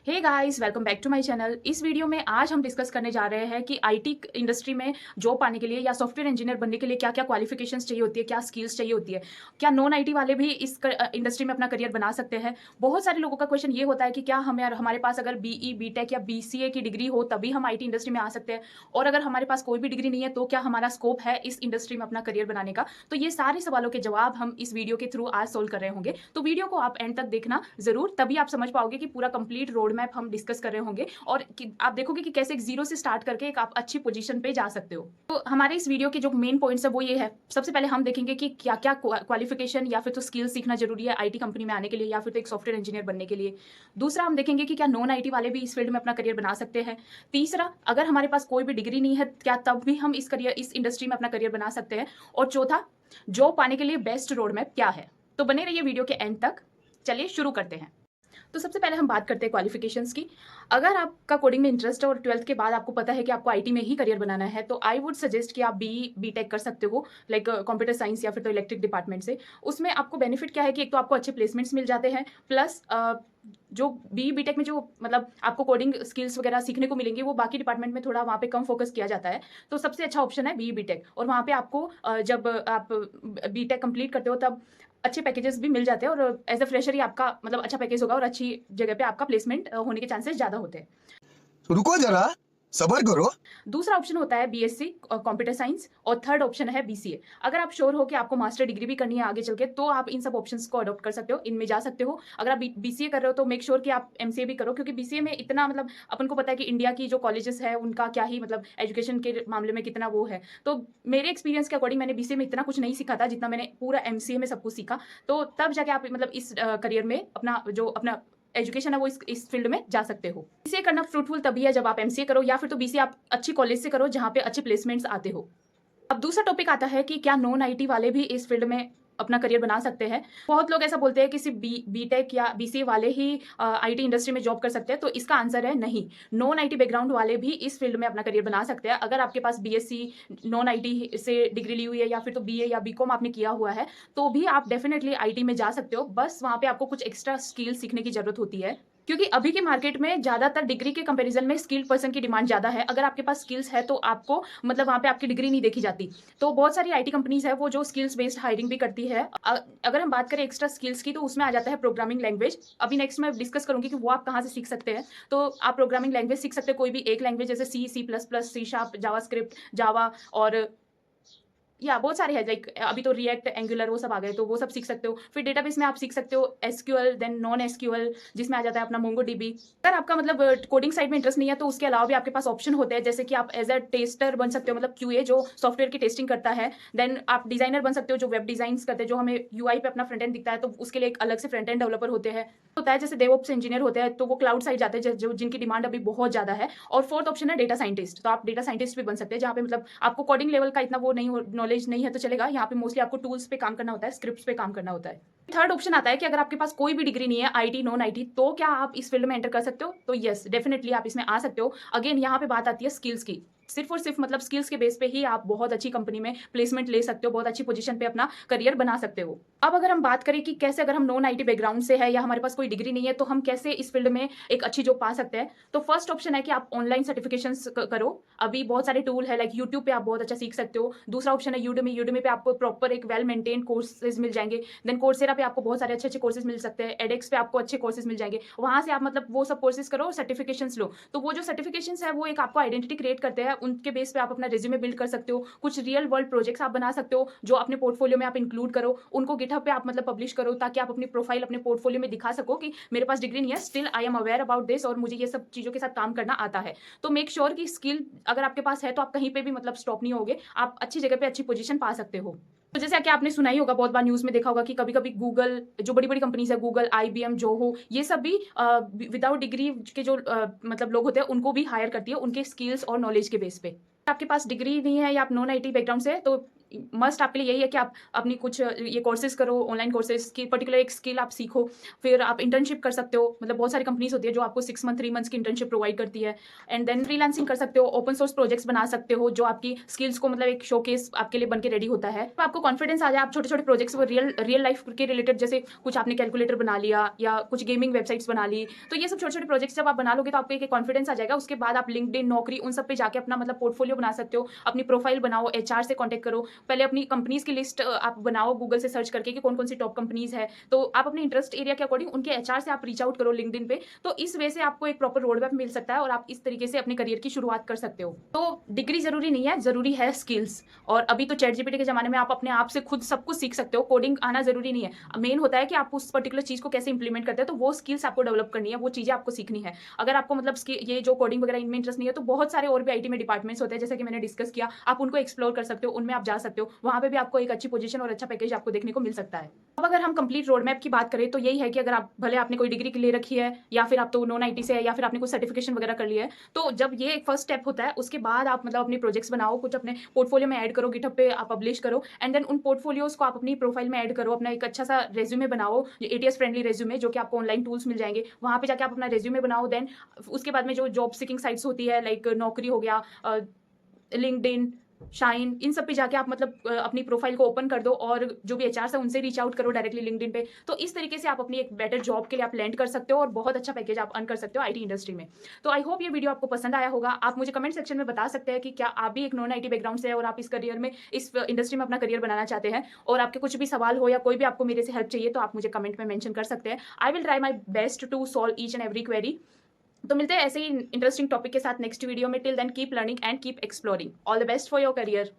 Hey guys, welcome back to my channel. इस video में आज हम डिस्कस करने जा रहे हैं कि आईटी इंडस्ट्री में जॉब पाने के लिए या सॉफ्टवेयर इंजीनियर बनने के लिए क्या क्या क्वालिफिकेशंस चाहिए होती है, क्या स्किल्स चाहिए होती है, क्या नॉन आईटी वाले भी इस इंडस्ट्री में अपना करियर बना सकते हैं। बहुत सारे लोगों का क्वेश्चन ये होता है कि क्या हमारे पास अगर बीई बीटेक या बीसीए की डिग्री हो तभी हम आईटी इंडस्ट्री में आ सकते हैं, और अगर हमारे पास कोई भी डिग्री नहीं है तो क्या हमारा स्कोप है इस इंडस्ट्री में अपना करियर बनाने का। तो ये सारे सवालों के जवाब हम इस वीडियो के थ्रू आज सोल्व कर रहे होंगे। तो वीडियो को आप एंड तक देखना जरूर, तभी आप समझ पाओगे कि पूरा कंप्लीट रोड मैप हम डिस्कस कर रहे होंगे और आप देखोगे कि कैसे एक जीरो से स्टार्ट करके एक आप अच्छी पोजीशन पे जा सकते हो। तो हमारे इस वीडियो के जो मेन पॉइंट्स है वो ये है। सबसे पहले हम देखेंगे कि क्या क्या क्वालिफिकेशन या फिर तो स्किल सीखना जरूरी है आईटी कंपनी में आने के लिए या फिर तो एक सॉफ्टवेयर इंजीनियर बनने के लिए। दूसरा, हम देखेंगे कि क्या नॉन आईटी वाले भी इस फील्ड में अपना करियर बना सकते हैं। तीसरा, अगर हमारे पास कोई भी डिग्री नहीं है क्या तब भी हम इस इंडस्ट्री में अपना करियर बना सकते हैं। और चौथा, जॉब पाने के लिए बेस्ट रोड मैप क्या है। तो बने रहिए वीडियो के एंड तक। चलिए शुरू करते हैं। तो सबसे पहले हम बात करते हैं क्वालिफिकेशंस की। अगर आपका कोडिंग में इंटरेस्ट है और 12th के बाद आपको पता है कि आपको आईटी में ही करियर बनाना है तो आई वुड सजेस्ट कि आप बीटेक कर सकते हो, लाइक कंप्यूटर साइंस या फिर तो इलेक्ट्रिक डिपार्टमेंट से। उसमें आपको बेनिफिट क्या है कि एक तो आपको अच्छे प्लेसमेंट्स मिल जाते हैं, प्लस जो बीटेक में जो मतलब आपको कोडिंग स्किल्स वगैरह सीखने को मिलेंगी वो बाकी डिपार्टमेंट में थोड़ा वहाँ पे कम फोकस किया जाता है। तो सबसे अच्छा ऑप्शन है बीटेक, और वहाँ पे आपको जब आप बीटेक कंप्लीट करते हो तब अच्छे पैकेजेस भी मिल जाते हैं, और एज अ फ्रेशर ही आपका मतलब अच्छा पैकेज होगा और अच्छी जगह पे आपका प्लेसमेंट होने के चांसेस ज़्यादा होते हैं। रुको जरा, सबर करो। दूसरा ऑप्शन होता है बीएससी कंप्यूटर साइंस, और थर्ड ऑप्शन है बीसीए। अगर आप श्योर हो कि आपको मास्टर डिग्री भी करनी है आगे चल के तो आप इन सब ऑप्शंस को अडॉप्ट कर सकते हो, इनमें जा सकते हो। अगर आप बीसीए कर रहे हो तो मेक श्योर कि आप एमसीए भी करो, क्योंकि बीसीए में इतना मतलब अपन को पता है कि इंडिया की जो कॉलेजेस है उनका क्या ही मतलब एजुकेशन के मामले में कितना वो है। तो मेरे एक्सपीरियंस के अकॉर्डिंग मैंने बीसीए में इतना कुछ नहीं सीखा था जितना मैंने पूरा एमसीए में सब कुछ सीखा। तो तब जाके आप मतलब इस करियर में अपना एजुकेशन है वो इस फील्ड में जा सकते हो। बीसीए करना फ्रूटफुल तभी है जब आप एमसीए करो, या फिर तो बीसीए आप अच्छी कॉलेज से करो जहाँ पे अच्छे प्लेसमेंट्स आते हो। अब दूसरा टॉपिक आता है कि क्या नॉन आईटी वाले भी इस फील्ड में अपना करियर बना सकते हैं। बहुत लोग ऐसा बोलते हैं कि सिर्फ बीटेक या बीसीए वाले ही आईटी इंडस्ट्री में जॉब कर सकते हैं, तो इसका आंसर है नहीं। नॉन आईटी बैकग्राउंड वाले भी इस फील्ड में अपना करियर बना सकते हैं। अगर आपके पास बीएससी नॉन आईटी से डिग्री ली हुई है या फिर तो बीए या बीकॉम आपने किया हुआ है तो भी आप डेफिनेटली आईटी में जा सकते हो। बस वहाँ पे आपको कुछ एक्स्ट्रा स्किल सीखने की जरूरत होती है, क्योंकि अभी के मार्केट में ज्यादातर डिग्री के कंपैरिजन में स्किल्ड पर्सन की डिमांड ज्यादा है। अगर आपके पास स्किल्स है तो आपको मतलब वहाँ पे आपकी डिग्री नहीं देखी जाती। तो बहुत सारी आईटी कंपनीज है वो जो स्किल्स बेस्ड हायरिंग भी करती है। अगर हम बात करें एक्स्ट्रा स्किल्स की तो उसमें आ जाता है प्रोग्रामिंग लैंग्वेज। अभी नेक्स्ट मैं डिस्कस करूंगी कि वो आप कहाँ से सीख सकते हैं। तो आप प्रोग्रामिंग लैंग्वेज सीख सकते हैं, कोई भी एक लैंग्वेज, जैसे सी++, सी शार्प, जावास्क्रिप्ट, जावा, और या बहुत सारे हैं, लाइक अभी तो रिएक्ट, एंगुलर वो सब आ गए तो वो सब सीख सकते हो। फिर डेटाबेस में आप सीख सकते हो एसक्यूएल, देन नॉन एसक्यूएल जिसमें आ जाता है अपना मोंगोडीबी। अगर आपका मतलब कोडिंग साइड में इंटरेस्ट नहीं है तो उसके अलावा भी आपके पास ऑप्शन होते हैं, जैसे कि आप एज अ टेस्टर बन सकते हो, मतलब क्यूए जो सॉफ्टवेयर की टेस्टिंग करता है। देन आप डिजाइनर बन सकते हो जो वेब डिजाइन करते हैं, जो हमें यूआई पे अपना फ्रंट एंड दिखता है तो उसके लिए एक अलग से फ्रंट एंड डेवलपर होते हैं। होता है जैसे डेवऑप्स इंजीनियर होते हैं तो वो क्लाउड साइड जाते हैं जो जिनकी डिमांड अभी बहुत ज्यादा है। और फोर्थ ऑप्शन है डेटा साइंटिस्ट, तो आप डेटा साइंटिस्ट भी बन सकते हैं जहाँ पे मतलब आपको कोडिंग लेवल का इतना वो नहीं नॉलेज नहीं है तो चलेगा। यहाँ पे मोस्टली आपको टूल्स पे काम करना होता है, स्क्रिप्ट्स पे काम करना होता है। थर्ड ऑप्शन आता है कि अगर आपके पास कोई भी डिग्री नहीं है आईटी नॉन आईटी तो क्या आप इस फील्ड में एंटर कर सकते हो। तो यस, डेफिनेटली आप इसमें आ सकते हो। अगेन यहाँ पे बात आती है स्किल्स की। सिर्फ और सिर्फ मतलब स्किल्स के बेस पे ही आप बहुत अच्छी कंपनी में प्लेसमेंट ले सकते हो, बहुत अच्छी पोजीशन पे अपना करियर बना सकते हो। अब अगर हम बात करें कि कैसे, अगर हम नॉन आईटी बैकग्राउंड से है या हमारे पास कोई डिग्री नहीं है तो हम कैसे इस फील्ड में एक अच्छी जॉब पा सकते हैं, तो फर्स्ट ऑप्शन है कि आप ऑनलाइन सर्टिफिकेशंस करो। अभी बहुत सारे टूल है, लाइक यूट्यूब पे आप बहुत अच्छा सीख सकते हो। दूसरा ऑप्शन है यूडेमी पे आपको प्रॉपर एक वेल मेंटेन कोर्सेज मिल जाएंगे। देन कोर्सेरा पे आपको बहुत सारे अच्छे अच्छे कोर्सेज मिल सकते हैं। एडेक्स पे आपको अच्छे कोर्सेज मिल जाएंगे, वहां से आप मतलब वो सब कोर्सेज करो, सर्टिफिकेशंस लो। तो वो जो सर्टिफिकेशंस है वो एक आपको आइडेंटिटी क्रिएट करते हैं, उनके बेस पे आप अपना रिज्यूमे बिल्ड कर सकते हो। कुछ रियल वर्ल्ड प्रोजेक्ट्स आप बना सकते हो जो अपने पोर्टफोलियो में आप इंक्लूड करो, उनको गिटहब पे आप मतलब पब्लिश करो, ताकि आप अपनी प्रोफाइल अपने पोर्टफोलियो में दिखा सको कि मेरे पास डिग्री नहीं है, still I am aware about this और मुझे ये सब चीजों के साथ काम करना आता है। तो मेक श्योर कि स्किल अगर आपके पास है तो आप कहीं पे भी मतलब स्टॉप नहीं होगे, आप अच्छी जगह पे अच्छी पोजीशन पा सकते हो। तो जैसे कि आपने सुना ही होगा, बहुत बार न्यूज में देखा होगा कि कभी कभी गूगल, जो बड़ी बड़ी कंपनीज है, गूगल, आईबीएम, जोहो, ये सब भी विदाउट डिग्री के जो मतलब लोग होते हैं उनको भी हायर करती है उनके स्किल्स और नॉलेज के बेस पे। आपके पास डिग्री नहीं है या आप नॉन आईटी बैकग्राउंड से है तो मस्ट आपके लिए यही है कि आप अपनी कुछ ये कोर्सेज करो, ऑनलाइन कोर्सेज की पर्टिकुलर एक स्किल आप सीखो, फिर आप इंटर्नशिप कर सकते हो। मतलब बहुत सारी कंपनीज होती है जो आपको 6 मंथ 3 मंथ्स की इंटर्नशिप प्रोवाइड करती है, एंड देन फ्रीलांसिंग कर सकते हो, ओपन सोर्स प्रोजेक्ट्स बना सकते हो जो आपकी स्किल्स को मतलब एक शोकेस आपके लिए बन के रेडी होता है। तो आपको कॉन्फिडेंस आ जाए, आप छोटे छोटे प्रोजेक्ट्स को रियल लाइफ के रिलेटेड, जैसे कुछ आपने कैलकुलेटर बना लिया या कुछ गेमिंग वेबसाइट्स बना ली, तो ये सब छोटे छोटे प्रोजेक्ट्स जब आप बना लोगे तो आपको एक कॉन्फिडेंस आ जाएगा। उसके बाद आप लिंक्डइन, नौकरी, उन सब पे जाके अपना मतलब पोर्टफोलियो बना सकते हो, अपनी प्रोफाइल बनाओ, एचआर से कॉन्टेक्ट करो, पहले अपनी कंपनीज की लिस्ट आप बनाओ गूगल से सर्च करके कि कौन कौन सी टॉप कंपनीज है, तो आप अपने इंटरेस्ट एरिया के अकॉर्डिंग उनके एचआर से आप रीच आउट करो लिंक्डइन पे। तो इस वे से आपको एक प्रॉपर रोड मैप मिल सकता है और आप इस तरीके से अपने करियर की शुरुआत कर सकते हो। तो डिग्री जरूरी नहीं है, जरूरी है स्किल्स। और अभी तो चैट जीपीटी के जमाने में आप अपने आप से खुद सब कुछ सीख सकते हो, कोडिंग आना जरूरी नहीं है। मेन होता है कि आप उस पर्टिकुलर चीज को कैसे इंप्लीमेंट करते हैं, तो वो स्किल्स आपको डेवलप करनी है, वो चीजें आपको सीखनी है। अगर आपको मतलब ये जो कोडिंग वगैरह इनमें इंटरेस्ट नहीं है, तो बहुत सारे और भी आईटी में डिपार्टमेंट्स होते हैं, जैसे कि मैंने डिस्कस किया, आप उनको एक्सप्लोर कर सकते हो, उनमें आप जा सकते हो, वहां पे भी आपको एक अच्छी पोजीशन और अच्छा पैकेज आपको देखने को मिल सकता है। अब अगर हम कंप्लीट रोड मैप की बात करें तो यही है कि अगर आप भले आपने कोई डिग्री ले रखी है, या फिर आप तो नॉन आईटी से है, या फिर आपने कुछ सर्टिफिकेशन वगैरह कर लिया है, तो जब ये एक फर्स्ट स्टेप होता है, उसके बाद आप मतलब अपने प्रोजेक्ट्स बनाओ, कुछ अपने पोर्टफोलियो में ऐड करो, गिटहब पे आप पब्लिश करो, एंड देन उन पोर्टफोलियोज को आप अपनी प्रोफाइल में ऐड करो, अपना एक अच्छा सा रेज्यूमे बनाओ, एटीएस फ्रेंडली रेज्यूमे, जो कि आपको ऑनलाइन टूल्स मिल जाएंगे, वहां पे जाके आप अपना रेज्यूमे बनाओ। देन उसके बाद में जो जॉब सीकिंग साइट्स होती है, लाइक नौकरी हो गया, लिंक्डइन, शाइन, इन सब पे जाके आप मतलब अपनी प्रोफाइल को ओपन कर दो, और जो भी एचआर है उनसे रीच आउट करो डायरेक्टली लिंक्डइन पे। तो इस तरीके से आप अपनी एक बेटर जॉब के लिए आप लैंड कर सकते हो, और बहुत अच्छा पैकेज आप अर्न कर सकते हो आईटी इंडस्ट्री में। तो आई होप ये वीडियो आपको पसंद आया होगा। आप मुझे कमेंट सेक्शन में बता सकते हैं कि क्या आप भी एक नॉन आईटी बैकग्राउंड से है और आप इस करियर में, इस इंडस्ट्री में अपना करियर बनाना चाहते हैं, और आपके कुछ भी सवाल हो या कोई भी आपको मेरे से हेल्प चाहिए, तो आप मुझे कमेंट में मेंशन कर सकते हैं। I will try my best to solve each and every query. तो मिलते हैं ऐसे ही इंटरेस्टिंग टॉपिक के साथ नेक्स्ट वीडियो में। Till then keep learning and keep exploring. All the best for your career.